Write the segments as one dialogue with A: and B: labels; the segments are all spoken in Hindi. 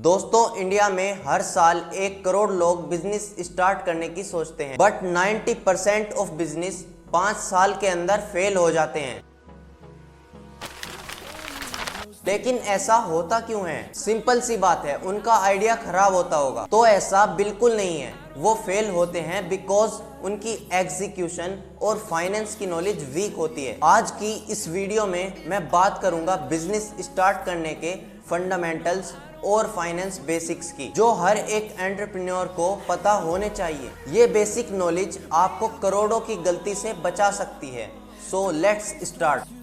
A: दोस्तों, इंडिया में हर साल 1 करोड़ लोग बिजनेस स्टार्ट करने की सोचते हैं, बट 90% ऑफ बिजनेस 5 साल के अंदर फेल हो जाते हैं। लेकिन ऐसा होता क्यों है? सिंपल सी बात है, उनका आइडिया खराब होता होगा। तो ऐसा बिल्कुल नहीं है। वो फेल होते हैं बिकॉज उनकी एग्जीक्यूशन और फाइनेंस की नॉलेज वीक होती है। आज की इस वीडियो में मैं बात करूंगा बिजनेस स्टार्ट करने के फंडामेंटल्स और फाइनेंस बेसिक्स की, जो हर एक एंटरप्रेन्योर को पता होने चाहिए। ये बेसिक नॉलेज आपको करोड़ों की गलती से बचा सकती है। So let's start.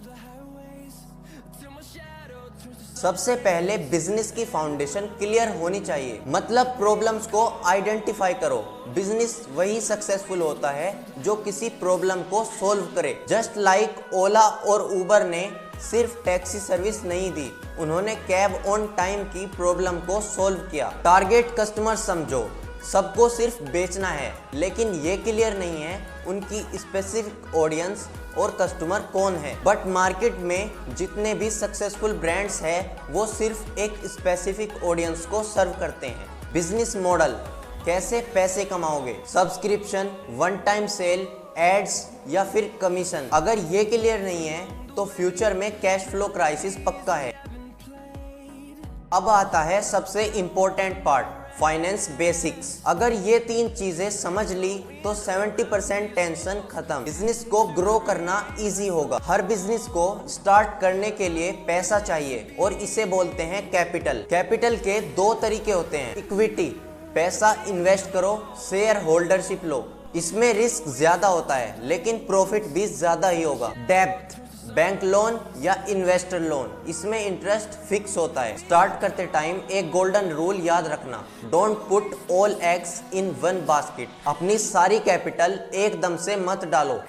A: सबसे पहले बिजनेस की फाउंडेशन क्लियर होनी चाहिए, मतलब प्रॉब्लम्स को आइडेंटिफाई करो। बिजनेस वही सक्सेसफुल होता है जो किसी प्रॉब्लम को सॉल्व करे। जस्ट लाइक ओला और उबर ने सिर्फ टैक्सी सर्विस नहीं दी, उन्होंने कैब ऑन टाइम की प्रॉब्लम को सॉल्व किया। टारगेट कस्टमर समझो, सबको सिर्फ बेचना है, लेकिन ये क्लियर नहीं है उनकी स्पेसिफिक ऑडियंस और कस्टमर कौन है। बट मार्केट में जितने भी सक्सेसफुल ब्रांड्स हैं, वो सिर्फ एक स्पेसिफिक ऑडियंस को सर्व करते हैं। बिजनेस मॉडल, कैसे पैसे कमाओगे? Subscription, one time sale, ads या फिर कमीशन? अगर ये क्लियर नहीं है तो फ्यूचर में कैश फ्लो क्राइसिस पक्का है। अब आता है सबसे इम्पोर्टेंट पार्ट, फाइनेंस बेसिक्स। अगर ये 3 चीजें समझ ली तो 70% टेंशन खत्म। बिजनेस को ग्रो करना इजी होगा। हर बिजनेस को स्टार्ट करने के लिए पैसा चाहिए और इसे बोलते हैं कैपिटल। कैपिटल के 2 तरीके होते हैं। इक्विटी, पैसा इन्वेस्ट करो, शेयर होल्डरशिप लो, इसमें रिस्क ज्यादा होता है लेकिन प्रॉफिट भी ज्यादा ही होगा। डेब्ट, बैंक लोन या इन्वेस्टर लोन, इसमें इंटरेस्ट फिक्स होता है। स्टार्ट करते टाइम एक गोल्डन रूल याद रखना, don't put all eggs in one basket. अपनी सारी कैपिटल एकदम से मत डालो।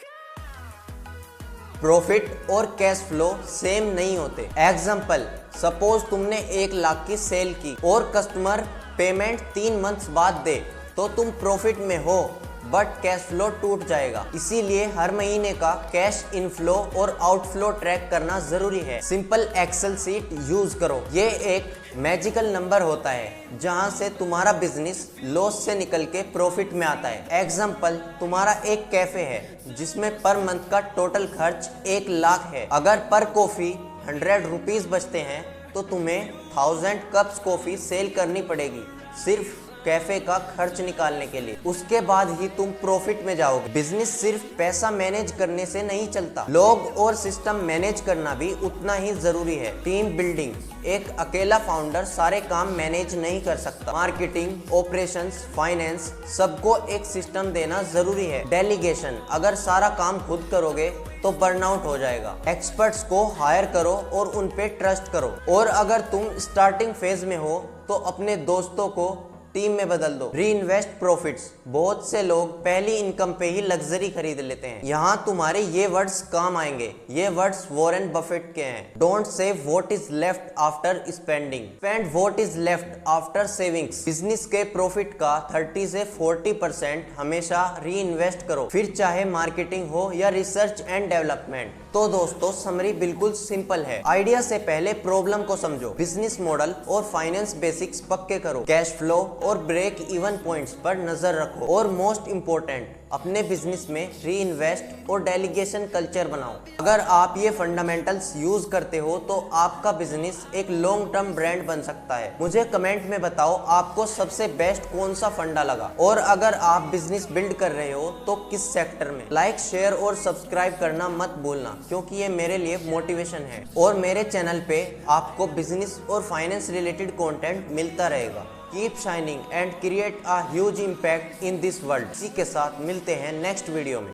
A: प्रॉफिट और कैश फ्लो सेम नहीं होते। एग्जाम्पल, सपोज तुमने 1 लाख की सेल की और कस्टमर पेमेंट 3 मंथ्स बाद दे, तो तुम प्रॉफिट में हो बट कैश फ्लो टूट जाएगा। इसीलिए हर महीने का कैश इनफ्लो और आउटफ्लो ट्रैक करना जरूरी है। सिंपल एक्सेल सीट यूज करो। ये एक मैजिकल नंबर होता है जहां से तुम्हारा बिजनेस लॉस से निकल के प्रॉफिट में आता है। एग्जाम्पल, तुम्हारा एक कैफे है जिसमें पर मंथ का टोटल खर्च 1 लाख है। अगर पर कॉफी 100 रुपीज बचते हैं तो तुम्हें 1000 कप्स कॉफी सेल करनी पड़ेगी, सिर्फ कैफे का खर्च निकालने के लिए। उसके बाद ही तुम प्रॉफिट में जाओगे। बिजनेस सिर्फ पैसा मैनेज करने से नहीं चलता, लोग और सिस्टम मैनेज करना भी उतना ही जरूरी है। टीम बिल्डिंग, एक अकेला फाउंडर सारे काम मैनेज नहीं कर सकता। मार्केटिंग, ऑपरेशंस, फाइनेंस, सबको एक सिस्टम देना जरूरी है। डेलीगेशन, अगर सारा काम खुद करोगे तो बर्नआउट हो जाएगा। एक्सपर्ट्स को हायर करो और उन पे ट्रस्ट करो। और अगर तुम स्टार्टिंग फेज में हो तो अपने दोस्तों को टीम में बदल दो। री इन्वेस्ट प्रॉफिट्स, बहुत से लोग पहली इनकम पे ही लग्जरी खरीद लेते हैं। यहाँ तुम्हारे ये वर्ड्स काम आएंगे। ये वर्ड्स वॉरेन बफेट के हैं। Don't save what is left after spending, spend what is left after savings. Business के प्रॉफिट का 30 से 40% हमेशा री इन्वेस्ट करो, फिर चाहे मार्केटिंग हो या रिसर्च एंड डेवलपमेंट। तो दोस्तों, समरी बिल्कुल सिंपल है। आइडिया से पहले प्रॉब्लम को समझो, बिजनेस मॉडल और फाइनेंस बेसिक्स पक्के करो, कैश फ्लो और ब्रेक इवन पॉइंट्स पर नजर रखो, और मोस्ट इंपोर्टेंट, अपने बिजनेस में री इन्वेस्ट और डेलीगेशन कल्चर बनाओ। अगर आप ये फंडामेंटल्स यूज करते हो तो आपका बिजनेस एक लॉन्ग टर्म ब्रांड बन सकता है। मुझे कमेंट में बताओ आपको सबसे बेस्ट कौन सा फंडा लगा, और अगर आप बिजनेस बिल्ड कर रहे हो तो किस सेक्टर में। लाइक, शेयर और सब्सक्राइब करना मत भूलना, क्योंकि ये मेरे लिए मोटिवेशन है। और मेरे चैनल पे आपको बिजनेस और फाइनेंस रिलेटेड कंटेंट मिलता रहेगा। Keep shining and create a huge impact in this world. इसी के साथ मिलते हैं नेक्स्ट वीडियो में।